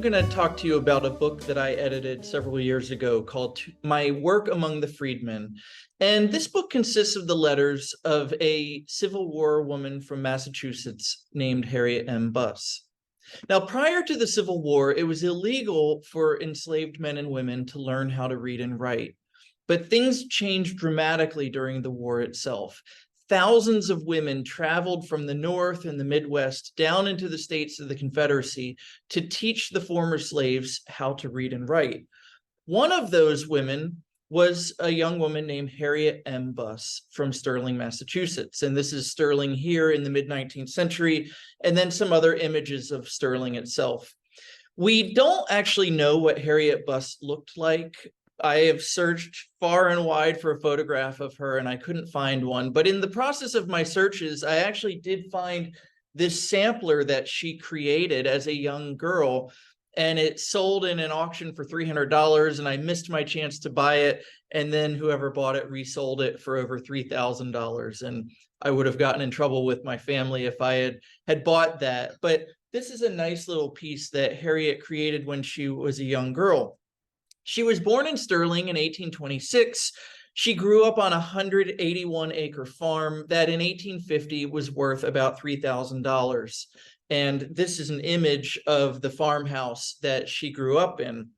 going to talk to you about a book that I edited several years ago called My Work Among the Freedmen. And this book consists of the letters of a Civil War woman from Massachusetts named Harriet M. Now, prior to the Civil War, it was illegal for enslaved men and women to learn how to read and write. But things changed dramatically during the war itself. Thousands of women traveled from the North and the Midwest down into the states of the Confederacy to teach the former slaves how to read and write. One of those women was a young woman named Harriet M. from Sterling, Massachusetts. And this is Sterling here in the mid-19th century, and then some other images of Sterling itself. We don't actually know what Harriet Buss looked like. I have searched far and wide for a photograph of her, and I couldn't find one. But in the process of my searches, I actually did find this sampler that she created as a young girl, and it sold in an auction for $300, and I missed my chance to buy it. And then whoever bought it resold it for over $3,000. And I would have gotten in trouble with my family if I had bought that. But this is a nice little piece that Harriet created when she was a young girl. She was born in Sterling in 1826. She grew up on a 181-acre farm that in 1850 was worth about $3,000. And this is an image of the farmhouse that she grew up in.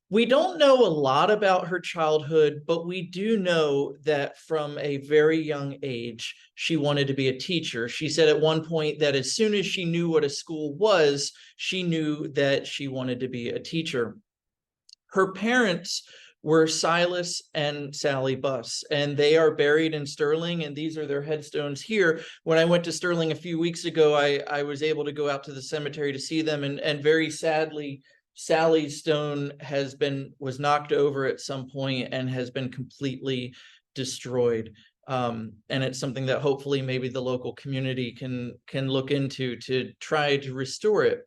We don't know a lot about her childhood, but we do know that from a very young age, she wanted to be a teacher. She said at one point that as soon as she knew what a school was, she knew that she wanted to be a teacher. Her parents were Silas and Sally Buss, and they are buried in Sterling, and these are their headstones here. When I went to Sterling a few weeks ago, I was able to go out to the cemetery to see them, and very sadly, Sally's stone was knocked over at some point and has been completely destroyed. And it's something that hopefully maybe the local community can look into to try to restore it.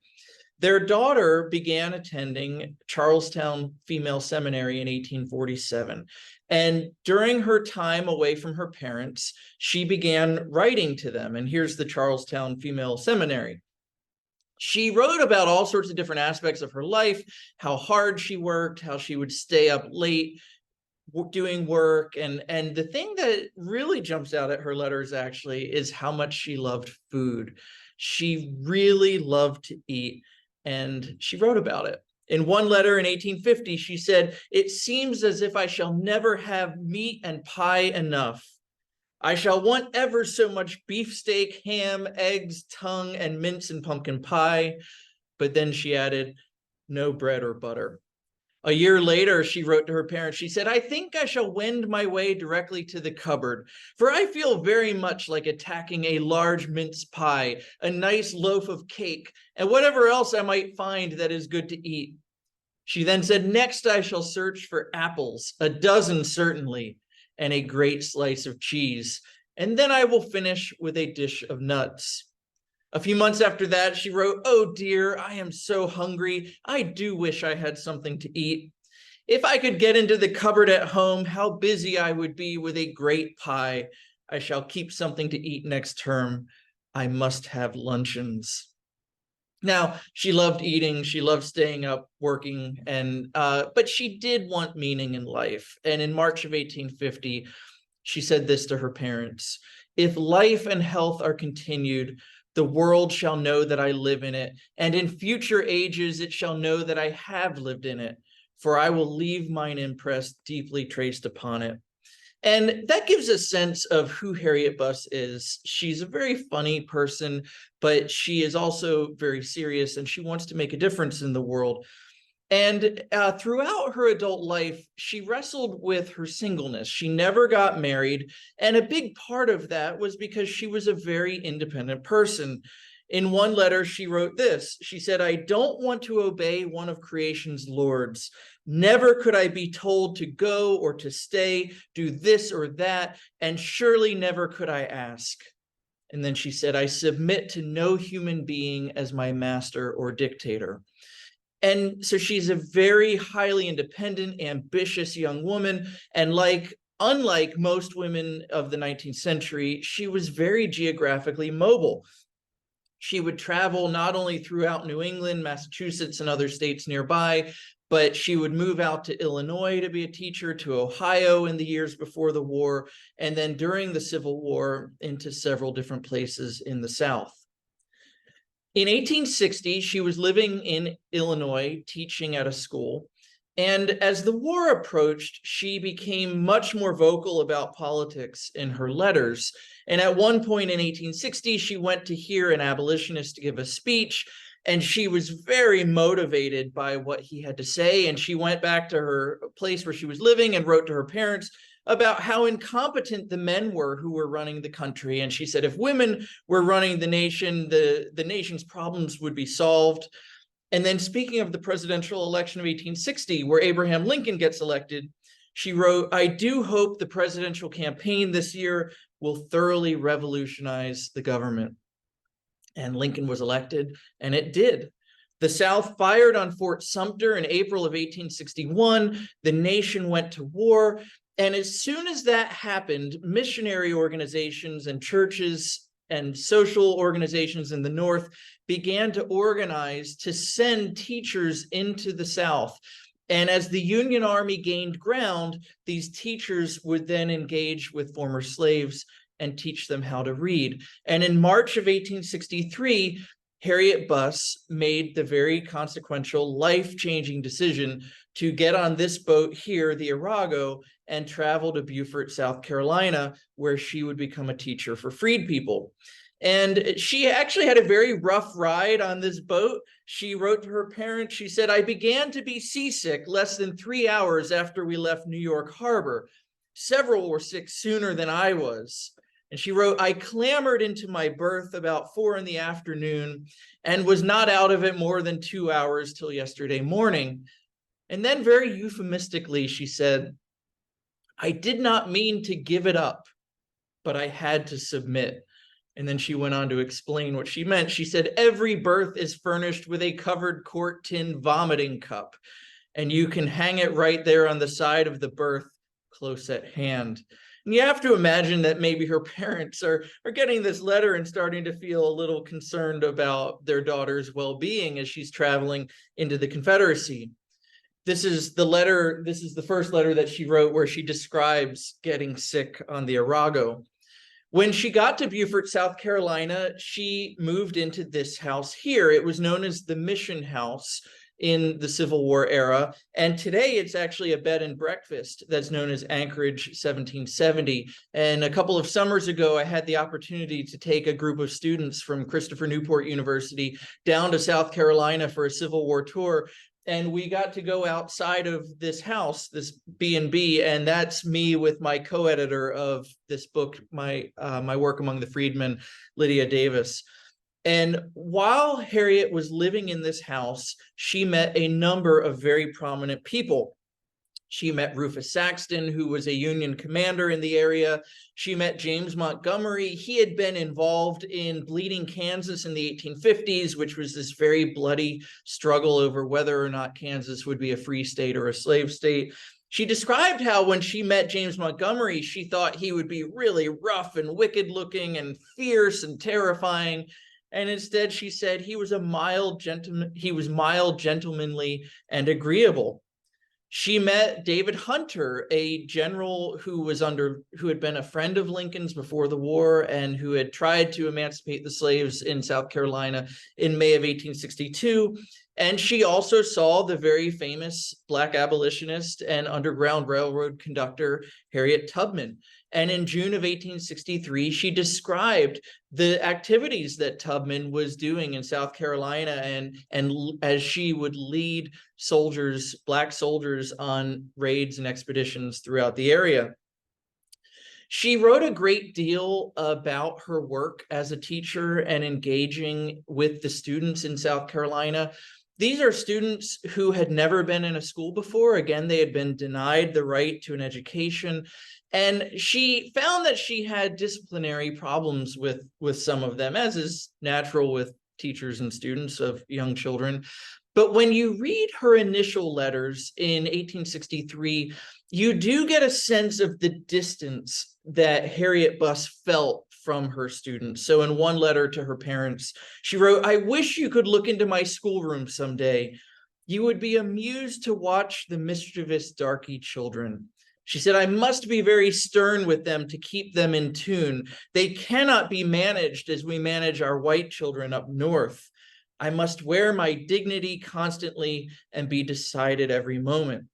Their daughter began attending Charlestown Female Seminary in 1847. And during her time away from her parents, she began writing to them. And here's the Charlestown Female Seminary. She wrote about all sorts of different aspects of her life, how hard she worked, how she would stay up late doing work. And the thing that really jumps out at her letters actually is how much she loved food. She really loved to eat. And she wrote about it. In one letter in 1850, she said, "It seems as if I shall never have meat and pie enough. I shall want ever so much beefsteak, ham, eggs, tongue, and mince and pumpkin pie." But then she added, "No bread or butter." A year later, she wrote to her parents. She said, "I think I shall wend my way directly to the cupboard, for I feel very much like attacking a large mince pie, a nice loaf of cake, and whatever else I might find that is good to eat." She then said, "Next I shall search for apples, a dozen certainly, and a great slice of cheese, and then I will finish with a dish of nuts." A few months after that, she wrote, "Oh dear, I am so hungry. I do wish I had something to eat. If I could get into the cupboard at home, how busy I would be with a great pie. I shall keep something to eat next term. I must have luncheons." Now, she loved eating, she loved staying up, working, but she did want meaning in life. And in March of 1850, she said this to her parents: "If life and health are continued, the world shall know that I live in it, and in future ages it shall know that I have lived in it, for I will leave mine impress deeply traced upon it." And that gives a sense of who Harriet Buss is. She's a very funny person, but she is also very serious, and she wants to make a difference in the world. And throughout her adult life, she wrestled with her singleness. She never got married. And a big part of that was because she was a very independent person. In one letter, she wrote this. She said, "I don't want to obey one of creation's lords. Never could I be told to go or to stay, do this or that, and surely never could I ask." And then she said, "I submit to no human being as my master or dictator." And so she's a very highly independent, ambitious young woman. And unlike most women of the 19th century, she was very geographically mobile. She would travel not only throughout New England, Massachusetts, and other states nearby, but she would move out to Illinois to be a teacher, to Ohio in the years before the war, and then during the Civil War into several different places in the South. In 1860, she was living in Illinois, teaching at a school. And as the war approached, she became much more vocal about politics in her letters. And at one point in 1860, she went to hear an abolitionist give a speech, and she was very motivated by what he had to say. And she went back to her place where she was living and wrote to her parents about how incompetent the men were who were running the country. And she said, if women were running the nation, the nation's problems would be solved. And then, speaking of the presidential election of 1860, where Abraham Lincoln gets elected, she wrote, I do hope the presidential campaign this year will thoroughly revolutionize the government. And Lincoln was elected, and it did. The South fired on Fort Sumter in April of 1861. The nation went to war. And as soon as that happened, missionary organizations and churches and social organizations in the North began to organize to send teachers into the South. And as the Union Army gained ground, these teachers would then engage with former slaves and teach them how to read. And in March of 1863, Harriet Buss made the very consequential, life-changing decision to get on this boat here, the Arago, and travel to Beaufort, South Carolina, where she would become a teacher for freed people. And she actually had a very rough ride on this boat. She wrote to her parents, she said, I began to be seasick less than 3 hours after we left New York Harbor. Several were sick sooner than I was. And she wrote, I clambered into my berth about 4 p.m. and was not out of it more than 2 hours till yesterday morning. And then very euphemistically, she said, I did not mean to give it up, but I had to submit. And then she went on to explain what she meant. She said, every berth is furnished with a covered quart tin vomiting cup, and you can hang it right there on the side of the berth, close at hand. And you have to imagine that maybe her parents are getting this letter and starting to feel a little concerned about their daughter's well-being as she's traveling into the Confederacy. This is the first letter that she wrote where she describes getting sick on the Arago. When she got to Beaufort, South Carolina, she moved into this house here. It was known as the Mission House in the Civil War era. And today it's actually a bed and breakfast that's known as Anchorage 1770. And a couple of summers ago, I had the opportunity to take a group of students from Christopher Newport University down to South Carolina for a Civil War tour. And we got to go outside of this house, this B&B, and that's me with my co-editor of this book, my Work Among the Freedmen, Lydia Davis. And while Harriet was living in this house, she met a number of very prominent people. She met Rufus Saxton, who was a Union commander in the area. She met James Montgomery. He had been involved in Bleeding Kansas in the 1850s, which was this very bloody struggle over whether or not Kansas would be a free state or a slave state. She described how when she met James Montgomery, she thought he would be really rough and wicked looking and fierce and terrifying. And instead, she said he was mild, gentlemanly, and agreeable. She met David Hunter, a general who had been a friend of Lincoln's before the war and who had tried to emancipate the slaves in South Carolina in May of 1862. And she also saw the very famous Black abolitionist and Underground Railroad conductor, Harriet Tubman. And in June of 1863, she described the activities that Tubman was doing in South Carolina and as she would lead soldiers, Black soldiers, on raids and expeditions throughout the area. She wrote a great deal about her work as a teacher and engaging with the students in South Carolina. These are students who had never been in a school before. Again, they had been denied the right to an education. And she found that she had disciplinary problems with some of them, as is natural with teachers and students of young children. But when you read her initial letters in 1863, you do get a sense of the distance that Harriet Buss felt from her students. So in one letter to her parents, she wrote, "I wish you could look into my schoolroom someday. You would be amused to watch the mischievous darky children." She said, "I must be very stern with them to keep them in tune. They cannot be managed as we manage our white children up north. I must wear my dignity constantly and be decided every moment."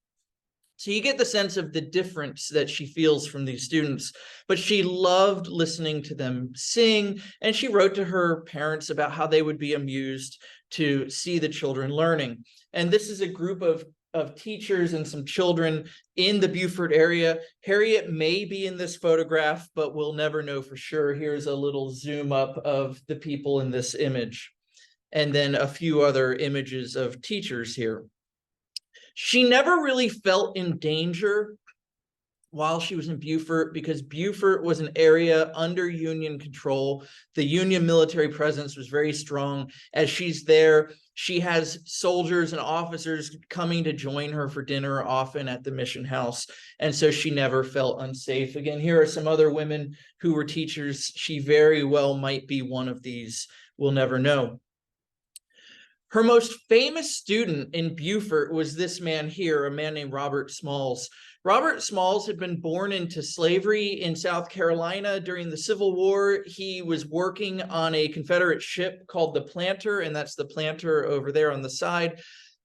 So you get the sense of the difference that she feels from these students, but she loved listening to them sing, and she wrote to her parents about how they would be amused to see the children learning. And this is a group of teachers and some children in the Beaufort area. Harriet may be in this photograph, but we'll never know for sure. Here's a little zoom up of the people in this image, and then a few other images of teachers here. She never really felt in danger while she was in Beaufort because Beaufort was an area under Union control. The Union military presence was very strong. As she's there, she has soldiers and officers coming to join her for dinner, often at the mission house. And so she never felt unsafe. Again, here are some other women who were teachers. She very well might be one of these. We'll never know. Her most famous student in Beaufort was this man here, a man named Robert Smalls. Robert Smalls had been born into slavery in South Carolina during the Civil War. He was working on a Confederate ship called the Planter, and that's the Planter over there on the side.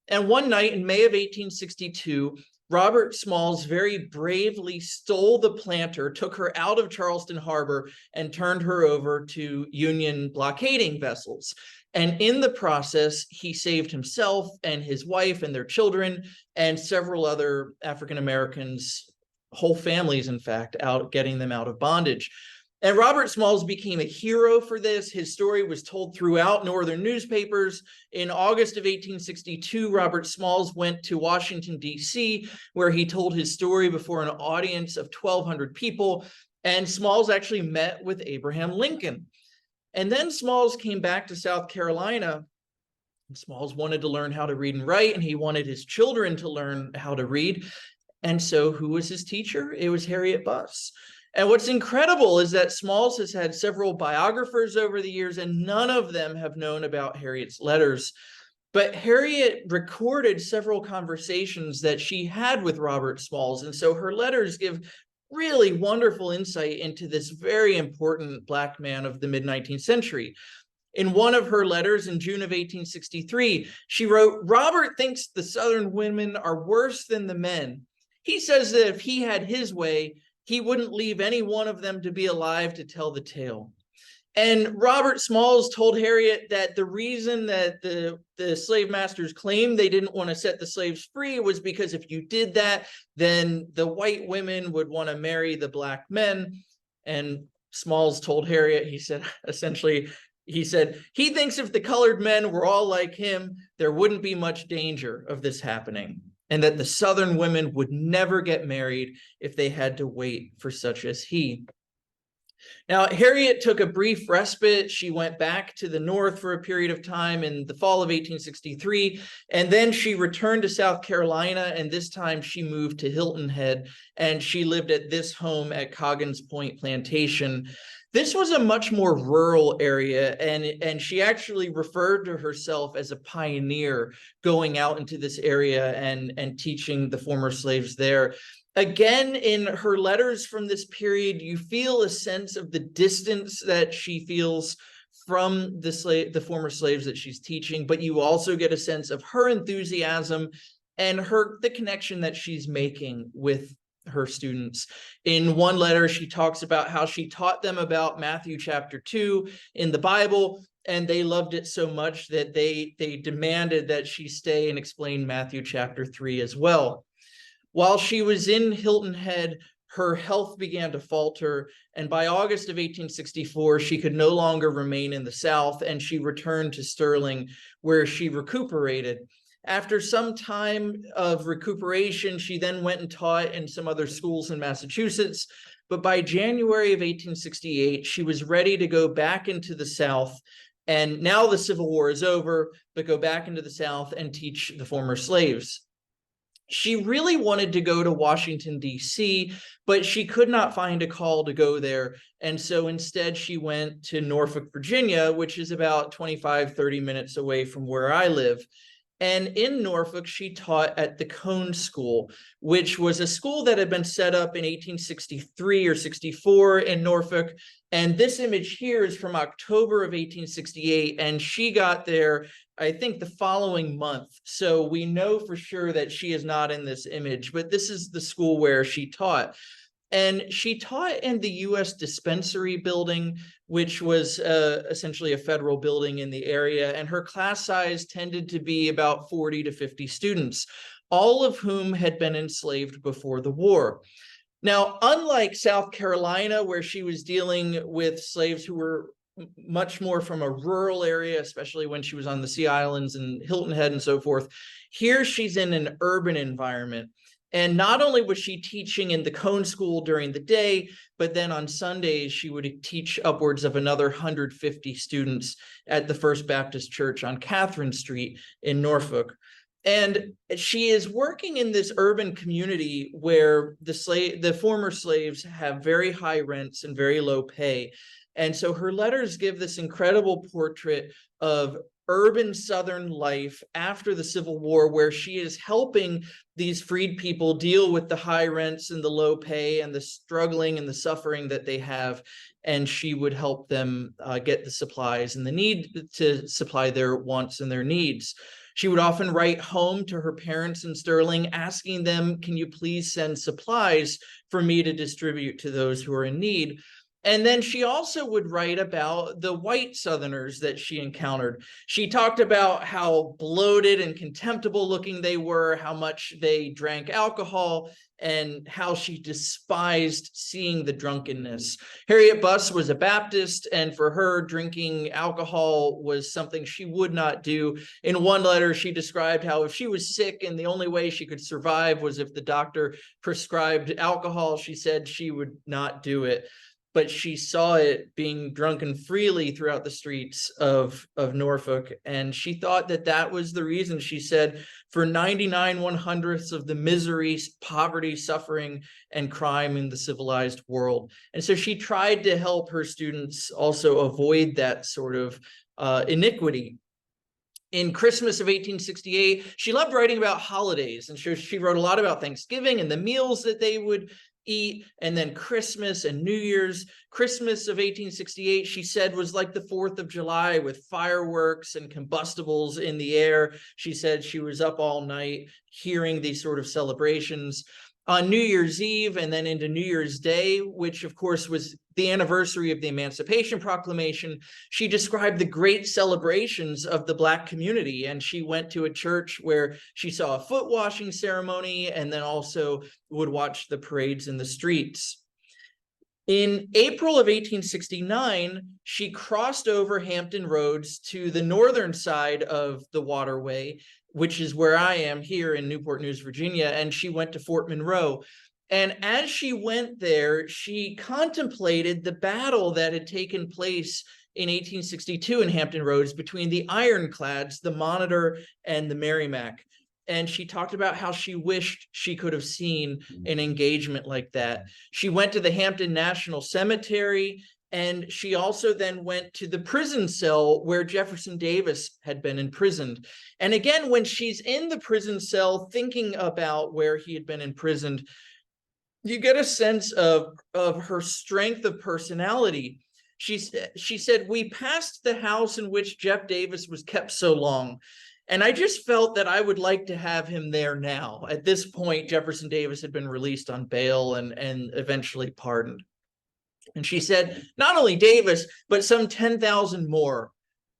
And one night in May of 1862, Robert Smalls very bravely stole the Planter, took her out of Charleston Harbor, and turned her over to Union blockading vessels. And in the process, he saved himself and his wife and their children and several other African Americans, whole families, in fact, getting them out of bondage. And Robert Smalls became a hero for this. His story was told throughout Northern newspapers. In August of 1862, Robert Smalls went to Washington, D.C., where he told his story before an audience of 1,200 people. And Smalls actually met with Abraham Lincoln. And then Smalls came back to South Carolina. Smalls wanted to learn how to read and write, and he wanted his children to learn how to read. And so who was his teacher? It was Harriet Buss. And what's incredible is that Smalls has had several biographers over the years, and none of them have known about Harriet's letters. But Harriet recorded several conversations that she had with Robert Smalls. And so her letters give really wonderful insight into this very important Black man of the mid-19th century. In one of her letters in June of 1863, she wrote, "Robert thinks the Southern women are worse than the men. He says that if he had his way, he wouldn't leave any one of them to be alive to tell the tale." And Robert Smalls told Harriet that the reason that the slave masters claimed they didn't want to set the slaves free was because if you did that, then the white women would want to marry the Black men. And Smalls told Harriet, he said, essentially, he said, he thinks if the colored men were all like him, there wouldn't be much danger of this happening, and that the Southern women would never get married if they had to wait for such as he. Now, Harriet took a brief respite. She went back to the North for a period of time in the fall of 1863, and then she returned to South Carolina, and this time she moved to Hilton Head, and she lived at this home at Coggins Point Plantation. This was a much more rural area, and she actually referred to herself as a pioneer going out into this area and teaching the former slaves there. Again, in her letters from this period, you feel a sense of the distance that she feels from the former slaves that she's teaching, but you also get a sense of her enthusiasm and the connection that she's making with her students. In one letter, she talks about how she taught them about Matthew chapter 2 in the Bible, and they loved it so much that they demanded that she stay and explain Matthew chapter 3 as well. While she was in Hilton Head, her health began to falter, and by August of 1864, she could no longer remain in the South, and she returned to Sterling, where she recuperated. After some time of recuperation, she then went and taught in some other schools in Massachusetts, but by January of 1868, she was ready to go back into the South, and now the Civil War is over, but go back into the South and teach the former slaves. She really wanted to go to Washington, D.C., but she could not find a call to go there. And so instead, she went to Norfolk, Virginia, which is about 25, 30 minutes away from where I live. And in Norfolk, she taught at the Cone School, which was a school that had been set up in 1863 or 64 in Norfolk. And this image here is from October of 1868. And she got there, I think, the following month. So we know for sure that she is not in this image, but this is the school where she taught. And she taught in the U.S. Dispensary building, which was essentially a federal building in the area. And her class size tended to be about 40 to 50 students, all of whom had been enslaved before the war. Now, unlike South Carolina, where she was dealing with slaves who were much more from a rural area, especially when she was on the Sea Islands and Hilton Head and so forth, here she's in an urban environment. And not only was she teaching in the Cone School during the day, but then on Sundays, she would teach upwards of another 150 students at the First Baptist Church on Catherine Street in Norfolk. And she is working in this urban community where the former slaves have very high rents and very low pay. And so her letters give this incredible portrait of urban Southern life after the Civil War, where she is helping these freed people deal with the high rents and the low pay and the struggling and the suffering that they have. And she would help them get the supplies and the need to supply their wants and their needs. She would often write home to her parents in Sterling, asking them, "Can you please send supplies for me to distribute to those who are in need?" And then she also would write about the white Southerners that she encountered. She talked about how bloated and contemptible looking they were, how much they drank alcohol, and how she despised seeing the drunkenness. Harriet Buss was a Baptist, and for her, drinking alcohol was something she would not do. In one letter, she described how if she was sick and the only way she could survive was if the doctor prescribed alcohol, she said she would not do it. But she saw it being drunken freely throughout the streets of Norfolk. And she thought that that was the reason. She said, for 99/100ths of the misery, poverty, suffering, and crime in the civilized world. And so she tried to help her students also avoid that sort of iniquity. In Christmas of 1868, she loved writing about holidays. And she wrote a lot about Thanksgiving and the meals that they would eat, and then Christmas and New Year's. Christmas of 1868, she said, was like the 4th of July with fireworks and combustibles in the air. She said she was up all night hearing these sort of celebrations. On New Year's Eve and then into New Year's Day, which of course was the anniversary of the Emancipation Proclamation, she described the great celebrations of the Black community. And she went to a church where she saw a foot washing ceremony and then also would watch the parades in the streets. In April of 1869, she crossed over Hampton Roads to the northern side of the waterway, which is where I am here in Newport News, Virginia, and she went to Fort Monroe. And as she went there, she contemplated the battle that had taken place in 1862 in Hampton Roads between the ironclads, the Monitor and the Merrimac. And she talked about how she wished she could have seen an engagement like that. She went to the Hampton National Cemetery, and she also then went to the prison cell where Jefferson Davis had been imprisoned. And again, when she's in the prison cell thinking about where he had been imprisoned, you get a sense of her strength of personality. She said, "We passed the house in which Jeff Davis was kept so long. And I just felt that I would like to have him there now." At this point, Jefferson Davis had been released on bail and eventually pardoned. And she said, "Not only Davis, but some 10,000 more.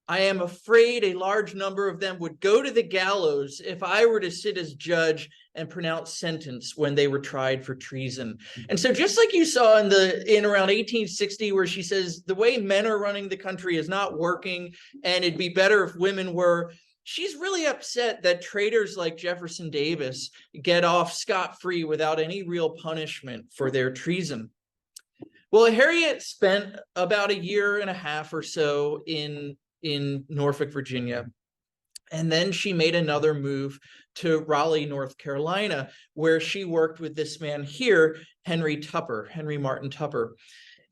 I am afraid a large number of them would go to the gallows if I were to sit as judge and pronounce sentence when they were tried for treason." And so just like you saw in around 1860, where she says the way men are running the country is not working and it'd be better if women were, she's really upset that traitors like Jefferson Davis get off scot-free without any real punishment for their treason. Well, Harriet spent about a year and a half or so in Norfolk, Virginia. And then she made another move to Raleigh, North Carolina, where she worked with this man here, Henry Martin Tupper.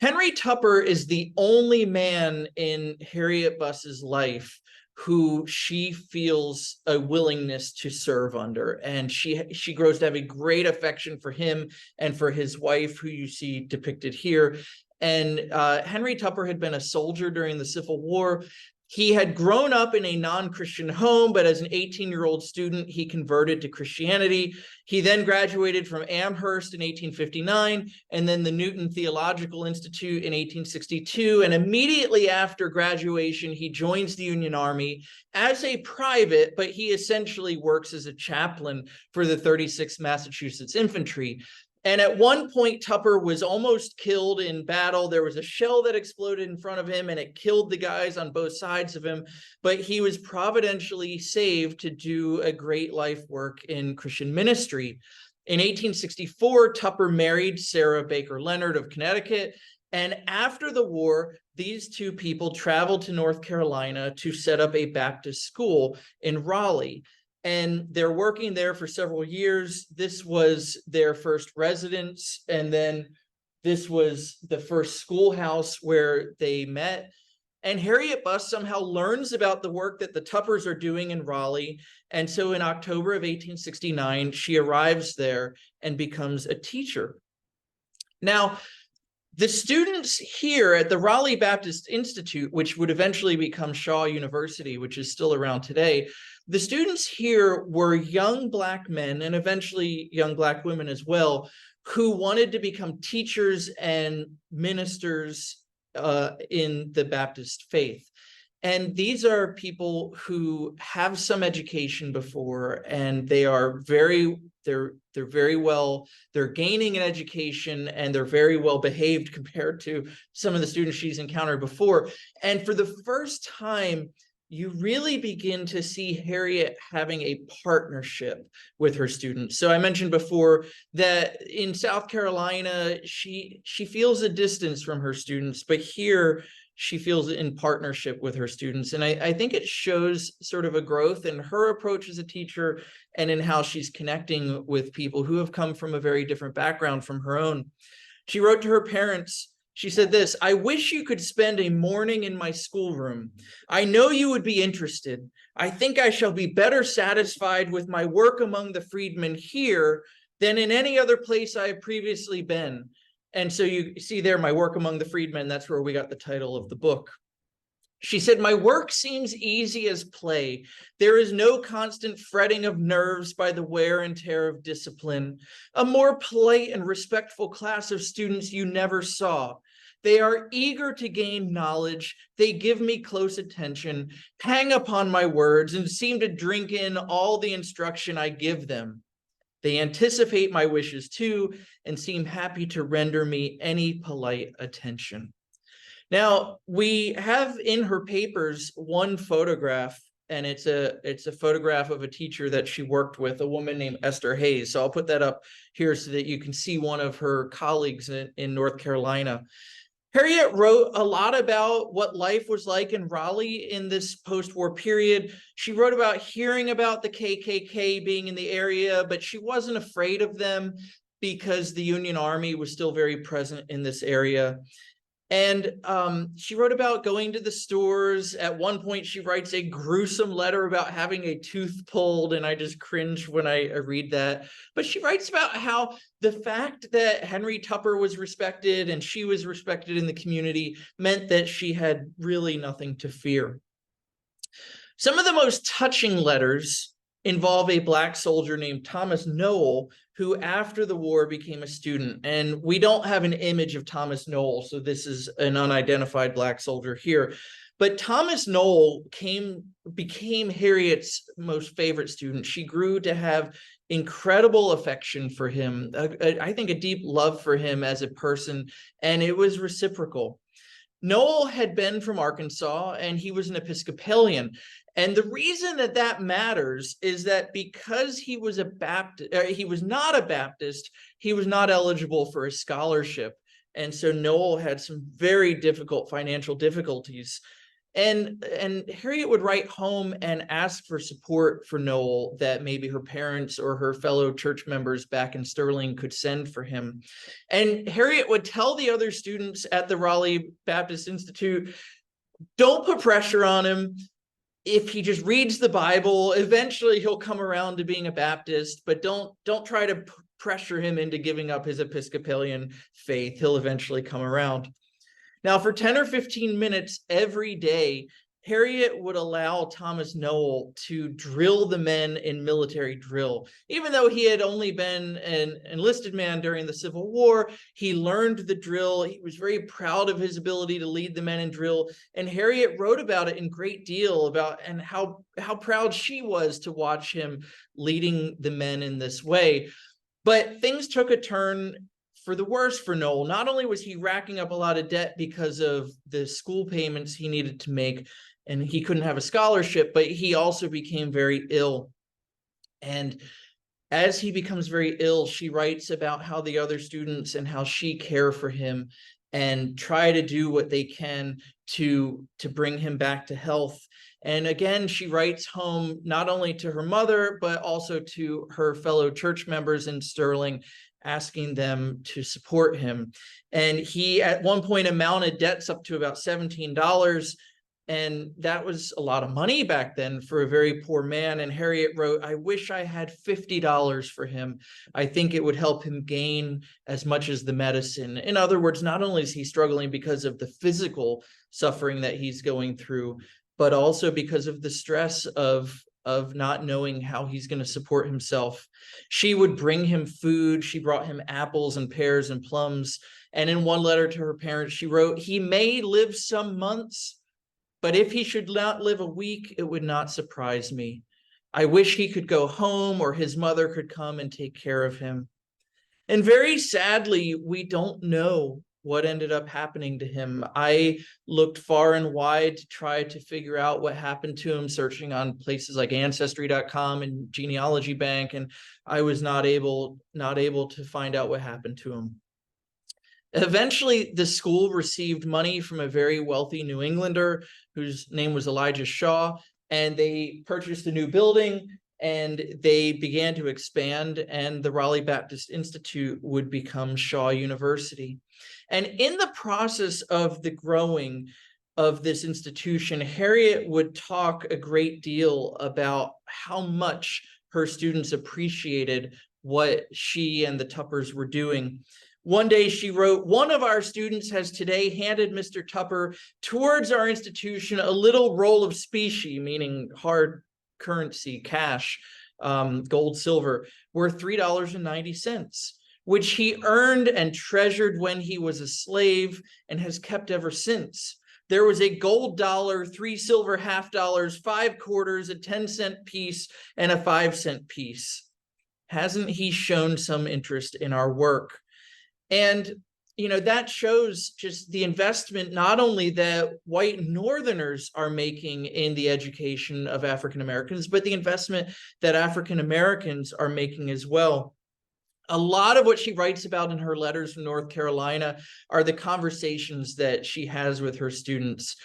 Henry Tupper is the only man in Harriet Buss's life who she feels a willingness to serve under. And she grows to have a great affection for him and for his wife, who you see depicted here. And Henry Tupper had been a soldier during the Civil War. He had grown up in a non-Christian home, but as an 18-year-old student, he converted to Christianity. He then graduated from Amherst in 1859, and then the Newton Theological Institute in 1862. And immediately after graduation, he joins the Union Army as a private, but he essentially works as a chaplain for the 36th Massachusetts Infantry. And at one point, Tupper was almost killed in battle. There was a shell that exploded in front of him, and it killed the guys on both sides of him. But he was providentially saved to do a great life work in Christian ministry. In 1864, Tupper married Sarah Baker Leonard of Connecticut. And after the war, these two people traveled to North Carolina to set up a Baptist school in Raleigh. And they're working there for several years. This was their first residence, and then this was the first schoolhouse where they met. And Harriet Buss somehow learns about the work that the Tuppers are doing in Raleigh. And so in October of 1869, she arrives there and becomes a teacher. Now, the students here at the Raleigh Baptist Institute, which would eventually become Shaw University, which is still around today, the students here were young Black men and eventually young Black women as well, who wanted to become teachers and ministers in the Baptist faith. And these are people who have some education before, and they're very well, they're gaining an education, and they're very well behaved compared to some of the students she's encountered before. And for the first time, you really begin to see Harriet having a partnership with her students. So I mentioned before that in South Carolina, she feels a distance from her students, but here she feels in partnership with her students. And I think it shows sort of a growth in her approach as a teacher and in how she's connecting with people who have come from a very different background from her own. She wrote to her parents. She said this: "I wish you could spend a morning in my schoolroom. I know you would be interested. I think I shall be better satisfied with my work among the freedmen here than in any other place I have previously been." And so you see there, my work among the freedmen, that's where we got the title of the book. She said, "My work seems easy as play. There is no constant fretting of nerves by the wear and tear of discipline. A more polite and respectful class of students you never saw. They are eager to gain knowledge. They give me close attention, hang upon my words, and seem to drink in all the instruction I give them. They anticipate my wishes too, and seem happy to render me any polite attention." Now, we have in her papers one photograph, and it's a photograph of a teacher that she worked with, a woman named Esther Hayes. So I'll put that up here so that you can see one of her colleagues in North Carolina. Harriet wrote a lot about what life was like in Raleigh in this post-war period. She wrote about hearing about the KKK being in the area, but she wasn't afraid of them because the Union Army was still very present in this area. And she wrote about going to the stores. At one point, she writes a gruesome letter about having a tooth pulled, and I just cringe when I read that. But she writes about how the fact that Henry Tupper was respected and she was respected in the community meant that she had really nothing to fear. Some of the most touching letters involve a Black soldier named Thomas Noel, who after the war became a student. And we don't have an image of Thomas Noel, so this is an unidentified Black soldier here. But Thomas Noel became Harriet's most favorite student. She grew to have incredible affection for him, I think a deep love for him as a person, and it was reciprocal. Noel had been from Arkansas, and he was an Episcopalian. And the reason that that matters is that because he was he was not a Baptist, he was not eligible for a scholarship. And so Noel had some very difficult financial difficulties. And Harriet would write home and ask for support for Noel that maybe her parents or her fellow church members back in Sterling could send for him. And Harriet would tell the other students at the Raleigh Baptist Institute, don't put pressure on him. If he just reads the Bible, eventually he'll come around to being a Baptist, but don't try to pressure him into giving up his Episcopalian faith. He'll eventually come around. Now, for 10 or 15 minutes every day, Harriet would allow Thomas Noel to drill the men in military drill. Even though he had only been an enlisted man during the Civil War, he learned the drill. He was very proud of his ability to lead the men in drill. And Harriet wrote about it in great deal and how proud she was to watch him leading the men in this way. But things took a turn for the worse for Noel. Not only was he racking up a lot of debt because of the school payments he needed to make, and he couldn't have a scholarship, but he also became very ill. And as he becomes very ill, she writes about how the other students and how she care for him and try to do what they can to bring him back to health. And again, she writes home not only to her mother, but also to her fellow church members in Sterling, asking them to support him. And he at one point amounted debts up to about $17. And that was a lot of money back then for a very poor man. And Harriet wrote, I wish I had $50 for him. I think it would help him gain as much as the medicine. In other words, not only is he struggling because of the physical suffering that he's going through, but also because of the stress of not knowing how he's going to support himself. She would bring him food. She brought him apples and pears and plums. And in one letter to her parents, she wrote, he may live some months, but if he should not live a week, it would not surprise me. I wish he could go home or his mother could come and take care of him. And very sadly, we don't know what ended up happening to him. I looked far and wide to try to figure out what happened to him, searching on places like Ancestry.com and Genealogy Bank, and I was not able to find out what happened to him. Eventually, the school received money from a very wealthy New Englander whose name was Elijah Shaw, and they purchased a new building and they began to expand, and the Raleigh Baptist Institute would become Shaw University. And in the process of the growing of this institution, Harriet would talk a great deal about how much her students appreciated what she and the Tuppers were doing. One day she wrote, one of our students has today handed Mr. Tupper towards our institution a little roll of specie, meaning hard currency, cash, gold, silver, worth $3.90, which he earned and treasured when he was a slave and has kept ever since. There was a gold dollar, 3 silver half dollars, 5 quarters, a 10-cent piece, and a 5-cent piece. Hasn't he shown some interest in our work? And that shows just the investment not only that white Northerners are making in the education of African Americans, but the investment that African Americans are making as well. A lot of what she writes about in her letters from North Carolina are the conversations that she has with her students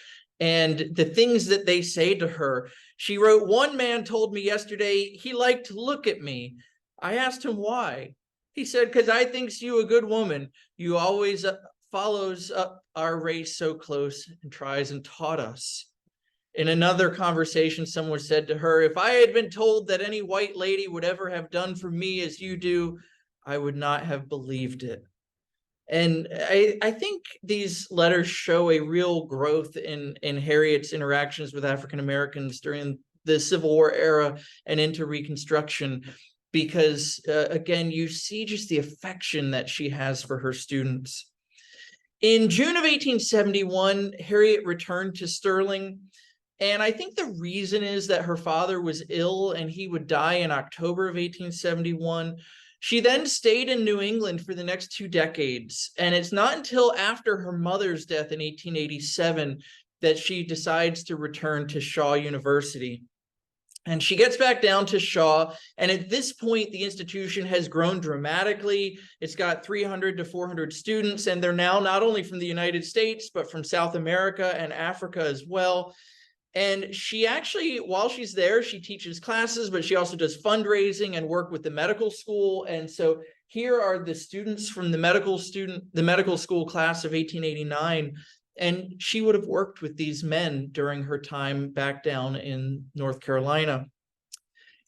and the things that they say to her. She wrote, one man told me yesterday he liked to look at me. I asked him why. He said, because I thinks you a good woman. You always follows up our race so close and tries and taught us. In another conversation, someone said to her, if I had been told that any white lady would ever have done for me as you do, I would not have believed it. And I think these letters show a real growth in Harriet's interactions with African Americans during the Civil War era and into Reconstruction, because again, you see just the affection that she has for her students. In June of 1871, Harriet returned to Sterling, and I think the reason is that her father was ill and he would die in October of 1871. She then stayed in New England for the next 2 decades, and it's not until after her mother's death in 1887 that she decides to return to Shaw University. And she gets back down to Shaw. And at this point, the institution has grown dramatically. It's got 300 to 400 students, and they're now not only from the United States, but from South America and Africa as well. And she actually, while she's there, she teaches classes, but she also does fundraising and work with the medical school. And so here are the students from the medical school class of 1889. And she would have worked with these men during her time back down in North Carolina.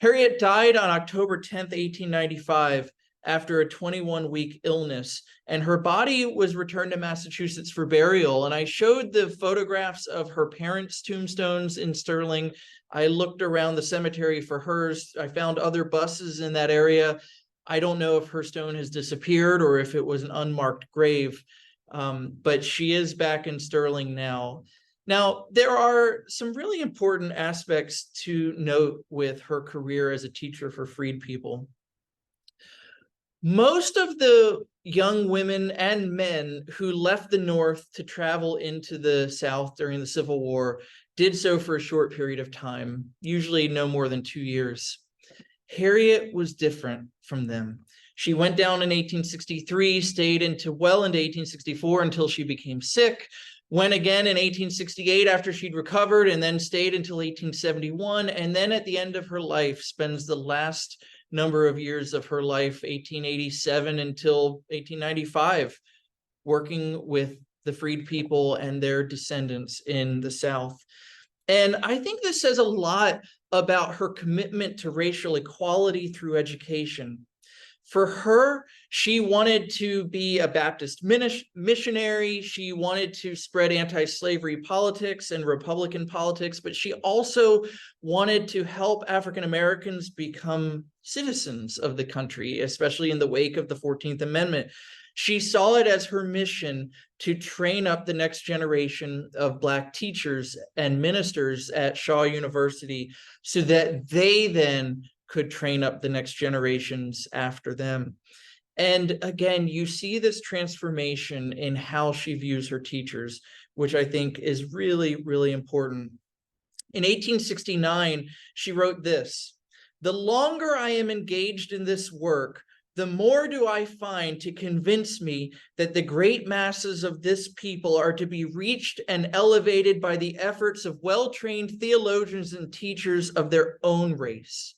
Harriet died on October 10th, 1895, after a 21-week illness, and her body was returned to Massachusetts for burial. And I showed the photographs of her parents' tombstones in Sterling. I looked around the cemetery for hers. I found other buses in that area. I don't know if her stone has disappeared or if it was an unmarked grave. But she is back in Sterling now. Now, there are some really important aspects to note with her career as a teacher for freed people. Most of the young women and men who left the North to travel into the South during the Civil War did so for a short period of time, usually no more than 2 years. Harriet was different from them. She went down in 1863, stayed well into 1864 until she became sick, went again in 1868 after she'd recovered, and then stayed until 1871. And then at the end of her life, spends the last number of years of her life, 1887 until 1895, working with the freed people and their descendants in the South. And I think this says a lot about her commitment to racial equality through education. For her, she wanted to be a Baptist missionary. She wanted to spread anti-slavery politics and Republican politics, but she also wanted to help African Americans become citizens of the country, especially in the wake of the 14th Amendment. She saw it as her mission to train up the next generation of Black teachers and ministers at Shaw University so that they then could train up the next generations after them. And again, you see this transformation in how she views her teachers, which I think is really, really important. In 1869, she wrote this: "The longer I am engaged in this work, the more do I find to convince me that the great masses of this people are to be reached and elevated by the efforts of well-trained theologians and teachers of their own race."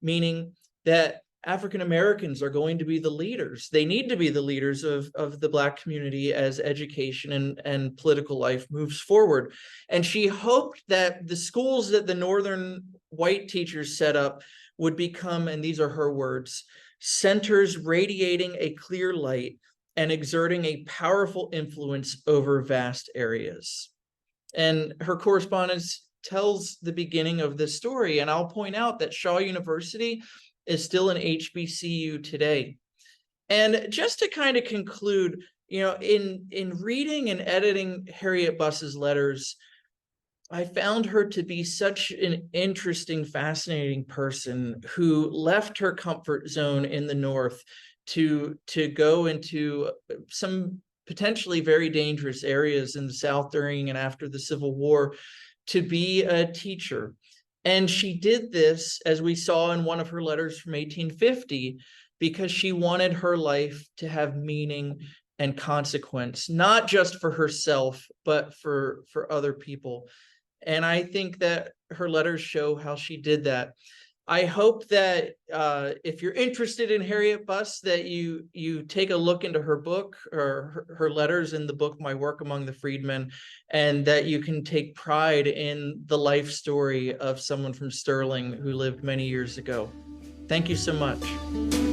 Meaning that African Americans are going to be the leaders. They need to be the leaders of the Black community as education and political life moves forward. And she hoped that the schools that the Northern white teachers set up would become, and these are her words, centers radiating a clear light and exerting a powerful influence over vast areas. And her correspondence tells the beginning of this story. And I'll point out that Shaw University is still an HBCU today. And just to kind of conclude, in reading and editing Harriet Buss's letters, I found her to be such an interesting, fascinating person who left her comfort zone in the North to go into some potentially very dangerous areas in the South during and after the Civil War to be a teacher. And she did this, as we saw in one of her letters from 1850, because she wanted her life to have meaning and consequence, not just for herself, but for other people. And I think that her letters show how she did that. I hope that if you're interested in Harriet Buss, that you take a look into her book or her letters in the book, My Work Among the Freedmen, and that you can take pride in the life story of someone from Sterling who lived many years ago. Thank you so much.